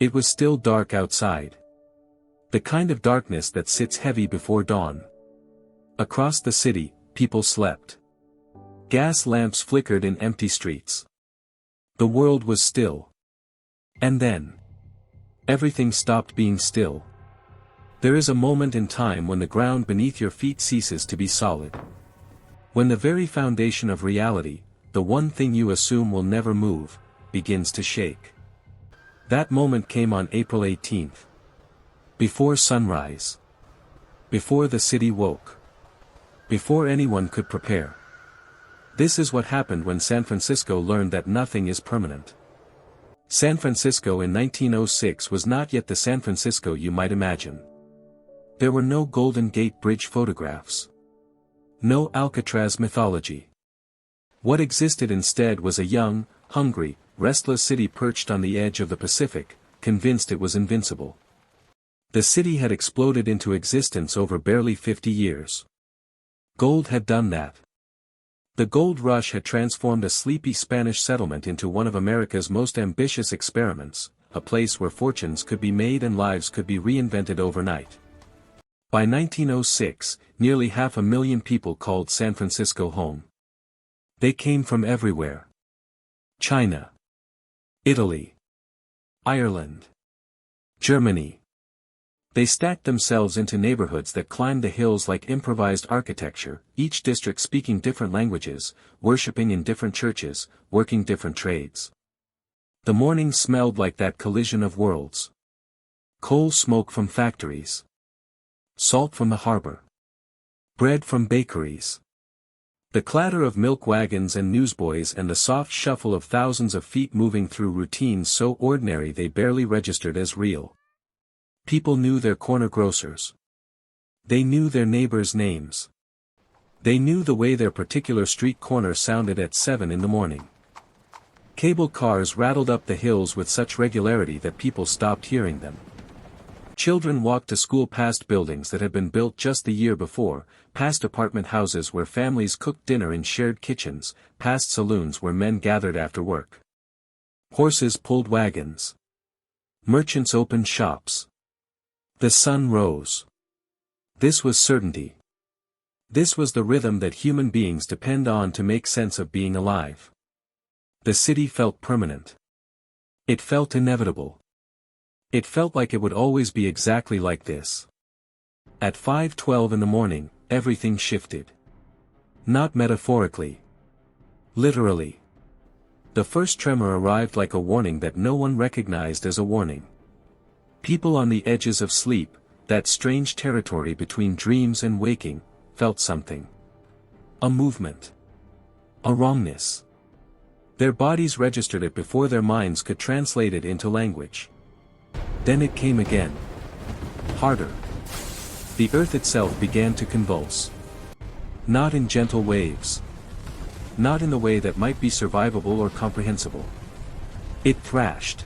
It was still dark outside. The kind of darkness that sits heavy before dawn. Across the city, people slept. Gas lamps flickered in empty streets. The world was still. And then, everything stopped being still. There is a moment in time when the ground beneath your feet ceases to be solid. When the very foundation of reality, the one thing you assume will never move, begins to shake. That moment came on April 18th. Before sunrise. Before the city woke. Before anyone could prepare. This is what happened when San Francisco learned that nothing is permanent. San Francisco in 1906 was not yet the San Francisco you might imagine. There were no Golden Gate Bridge photographs. No Alcatraz mythology. What existed instead was a young, hungry, restless city perched on the edge of the Pacific, convinced it was invincible. The city had exploded into existence over barely 50 years. Gold had done that. The gold rush had transformed a sleepy Spanish settlement into one of America's most ambitious experiments, a place where fortunes could be made and lives could be reinvented overnight. By 1906, nearly 500,000 people called San Francisco home. They came from everywhere. China. Italy. Ireland. Germany. They stacked themselves into neighborhoods that climbed the hills like improvised architecture, each district speaking different languages, worshipping in different churches, working different trades. The morning smelled like that collision of worlds. Coal smoke from factories. Salt from the harbor. Bread from bakeries. The clatter of milk wagons and newsboys and the soft shuffle of thousands of feet moving through routines so ordinary they barely registered as real. People knew their corner grocers. They knew their neighbors' names. They knew the way their particular street corner sounded at 7 in the morning. Cable cars rattled up the hills with such regularity that people stopped hearing them. Children walked to school past buildings that had been built just the year before, past apartment houses where families cooked dinner in shared kitchens, past saloons where men gathered after work. Horses pulled wagons. Merchants opened shops. The sun rose. This was certainty. This was the rhythm that human beings depend on to make sense of being alive. The city felt permanent. It felt inevitable. It felt like it would always be exactly like this. At 5:12 in the morning, everything shifted. Not metaphorically. Literally. The first tremor arrived like a warning that no one recognized as a warning. People on the edges of sleep, that strange territory between dreams and waking, felt something. A movement. A wrongness. Their bodies registered it before their minds could translate it into language. Then it came again. Harder. The earth itself began to convulse. Not in gentle waves. Not in the way that might be survivable or comprehensible. It thrashed.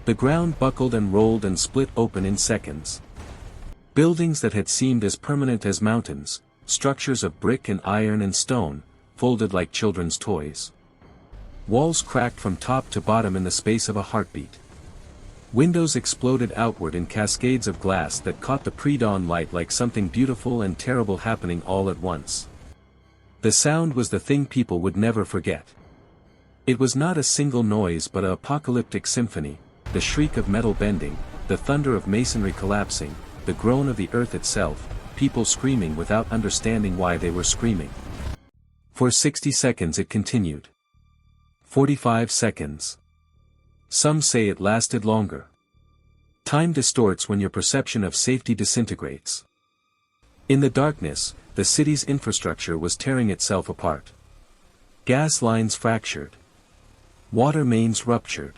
The ground buckled and rolled and split open in seconds. Buildings that had seemed as permanent as mountains, structures of brick and iron and stone, folded like children's toys. Walls cracked from top to bottom in the space of a heartbeat. Windows exploded outward in cascades of glass that caught the pre-dawn light like something beautiful and terrible happening all at once. The sound was the thing people would never forget. It was not a single noise but an apocalyptic symphony, the shriek of metal bending, the thunder of masonry collapsing, the groan of the earth itself, people screaming without understanding why they were screaming. For 60 seconds it continued. 45 seconds. Some say it lasted longer. Time distorts when your perception of safety disintegrates. In the darkness, the city's infrastructure was tearing itself apart. Gas lines fractured. Water mains ruptured.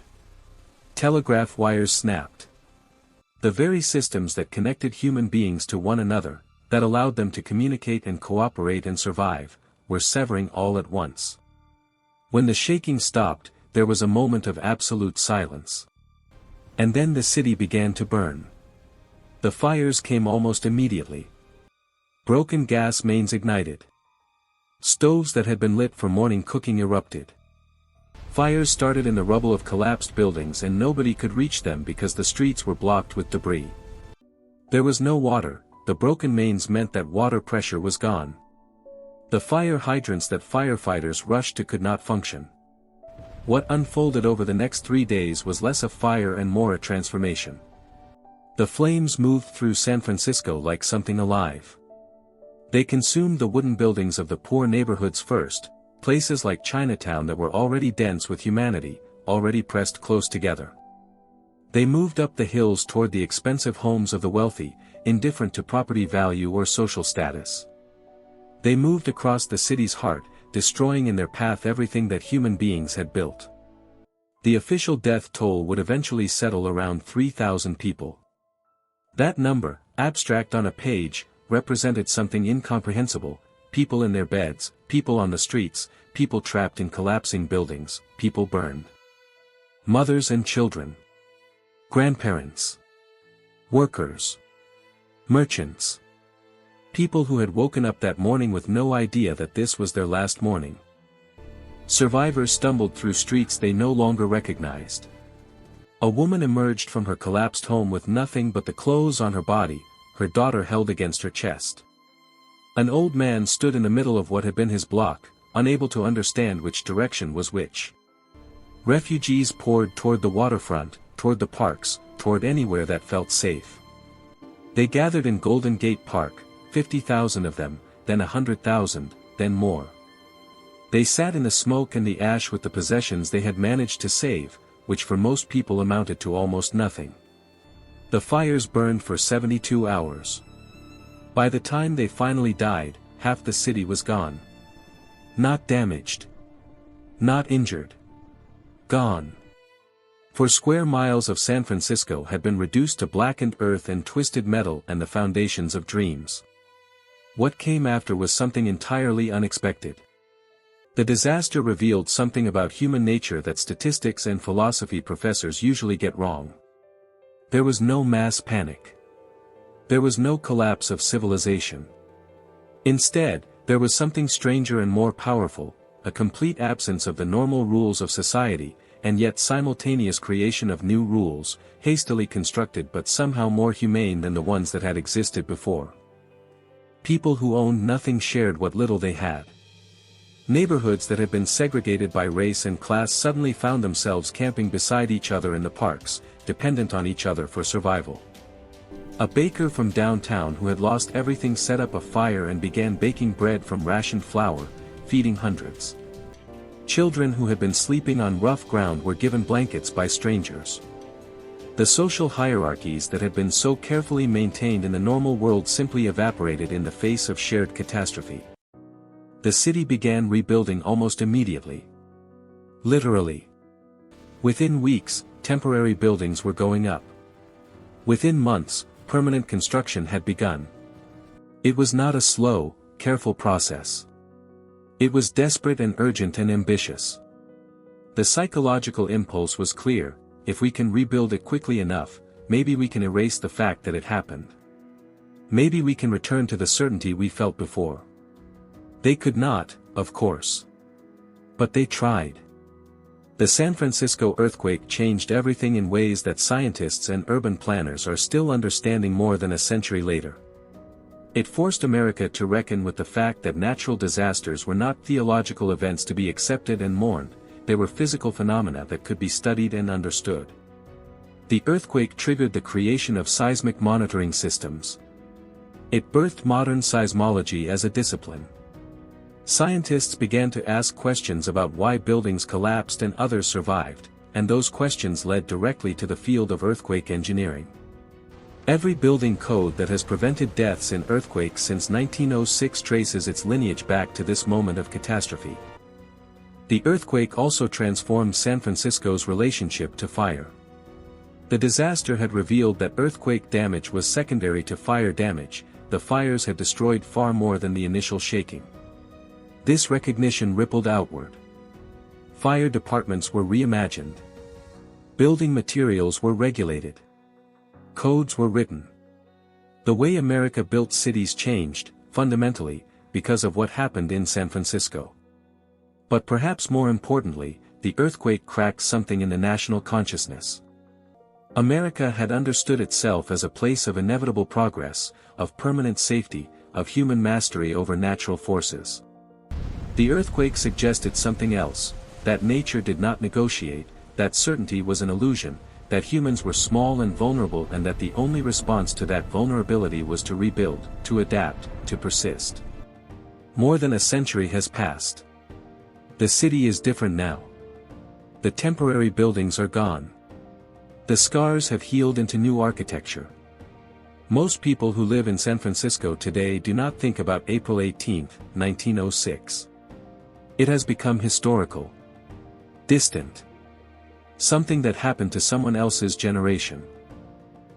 Telegraph wires snapped. The very systems that connected human beings to one another, that allowed them to communicate and cooperate and survive, were severing all at once. When the shaking stopped, there was a moment of absolute silence. And then the city began to burn. The fires came almost immediately. Broken gas mains ignited. Stoves that had been lit for morning cooking erupted. Fires started in the rubble of collapsed buildings and nobody could reach them because the streets were blocked with debris. There was no water, the broken mains meant that water pressure was gone. The fire hydrants that firefighters rushed to could not function. What unfolded over the next 3 days was less a fire and more a transformation. The flames moved through San Francisco like something alive. They consumed the wooden buildings of the poor neighborhoods first, places like Chinatown that were already dense with humanity, already pressed close together. They moved up the hills toward the expensive homes of the wealthy, indifferent to property value or social status. They moved across the city's heart, destroying in their path everything that human beings had built. The official death toll would eventually settle around 3,000 people. That number, abstract on a page, represented something incomprehensible: people in their beds, people on the streets, people trapped in collapsing buildings, people burned. Mothers and children. Grandparents. Workers. Merchants. People who had woken up that morning with no idea that this was their last morning. Survivors stumbled through streets they no longer recognized. A woman emerged from her collapsed home with nothing but the clothes on her body, her daughter held against her chest. An old man stood in the middle of what had been his block, unable to understand which direction was which. Refugees poured toward the waterfront, toward the parks, toward anywhere that felt safe. They gathered in Golden Gate Park, 50,000 of them, then 100,000, then more. They sat in the smoke and the ash with the possessions they had managed to save, which for most people amounted to almost nothing. The fires burned for 72 hours. By the time they finally died, half the city was gone. Not damaged. Not injured. Gone. For square miles of San Francisco had been reduced to blackened earth and twisted metal and the foundations of dreams. What came after was something entirely unexpected. The disaster revealed something about human nature that statistics and philosophy professors usually get wrong. There was no mass panic. There was no collapse of civilization. Instead, there was something stranger and more powerful, a complete absence of the normal rules of society, and yet simultaneous creation of new rules, hastily constructed but somehow more humane than the ones that had existed before. People who owned nothing shared what little they had. Neighborhoods that had been segregated by race and class suddenly found themselves camping beside each other in the parks, dependent on each other for survival. A baker from downtown who had lost everything set up a fire and began baking bread from rationed flour, feeding hundreds. Children who had been sleeping on rough ground were given blankets by strangers. The social hierarchies that had been so carefully maintained in the normal world simply evaporated in the face of shared catastrophe. The city began rebuilding almost immediately. Literally. Within weeks, temporary buildings were going up. Within months, permanent construction had begun. It was not a slow, careful process. It was desperate and urgent and ambitious. The psychological impulse was clear: if we can rebuild it quickly enough, maybe we can erase the fact that it happened. Maybe we can return to the certainty we felt before. They could not, of course. But they tried. The San Francisco earthquake changed everything in ways that scientists and urban planners are still understanding more than a century later. It forced America to reckon with the fact that natural disasters were not theological events to be accepted and mourned, they were physical phenomena that could be studied and understood. The earthquake triggered the creation of seismic monitoring systems. It birthed modern seismology as a discipline. Scientists began to ask questions about why buildings collapsed and others survived, and those questions led directly to the field of earthquake engineering. Every building code that has prevented deaths in earthquakes since 1906 traces its lineage back to this moment of catastrophe. The earthquake also transformed San Francisco's relationship to fire. The disaster had revealed that earthquake damage was secondary to fire damage, the fires had destroyed far more than the initial shaking. This recognition rippled outward. Fire departments were reimagined. Building materials were regulated. Codes were written. The way America built cities changed, fundamentally, because of what happened in San Francisco. But perhaps more importantly, the earthquake cracked something in the national consciousness. America had understood itself as a place of inevitable progress, of permanent safety, of human mastery over natural forces. The earthquake suggested something else, that nature did not negotiate, that certainty was an illusion, that humans were small and vulnerable, and that the only response to that vulnerability was to rebuild, to adapt, to persist. More than a century has passed. The city is different now. The temporary buildings are gone. The scars have healed into new architecture. Most people who live in San Francisco today do not think about April 18, 1906. It has become historical. Distant. Something that happened to someone else's generation.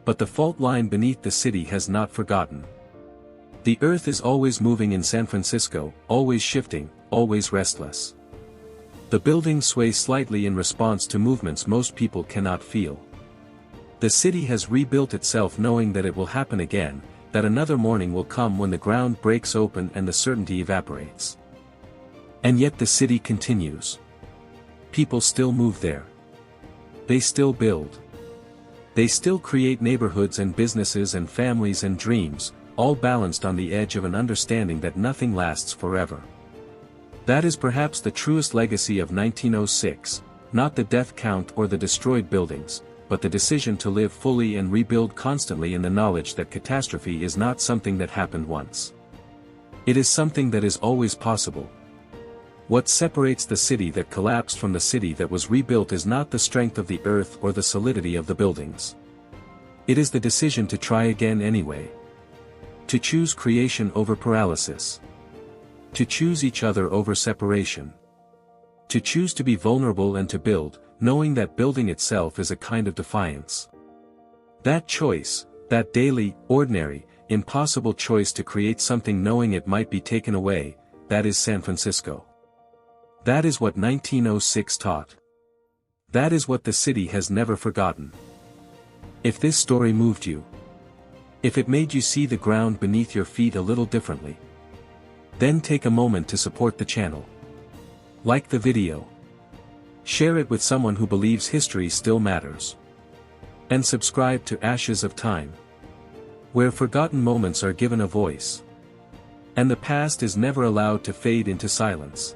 But the fault line beneath the city has not forgotten. The earth is always moving in San Francisco, always shifting, always restless. The buildings sway slightly in response to movements most people cannot feel. The city has rebuilt itself knowing that it will happen again, that another morning will come when the ground breaks open and the certainty evaporates. And yet the city continues. People still move there. They still build. They still create neighborhoods and businesses and families and dreams, all balanced on the edge of an understanding that nothing lasts forever. That is perhaps the truest legacy of 1906, not the death count or the destroyed buildings, but the decision to live fully and rebuild constantly in the knowledge that catastrophe is not something that happened once. It is something that is always possible. What separates the city that collapsed from the city that was rebuilt is not the strength of the earth or the solidity of the buildings. It is the decision to try again anyway. To choose creation over paralysis. To choose each other over separation. To choose to be vulnerable and to build, knowing that building itself is a kind of defiance. That choice, that daily, ordinary, impossible choice to create something knowing it might be taken away, that is San Francisco. That is what 1906 taught. That is what the city has never forgotten. If this story moved you, if it made you see the ground beneath your feet a little differently, then take a moment to support the channel. Like the video. Share it with someone who believes history still matters. And subscribe to Ashes of Time, where forgotten moments are given a voice. And the past is never allowed to fade into silence.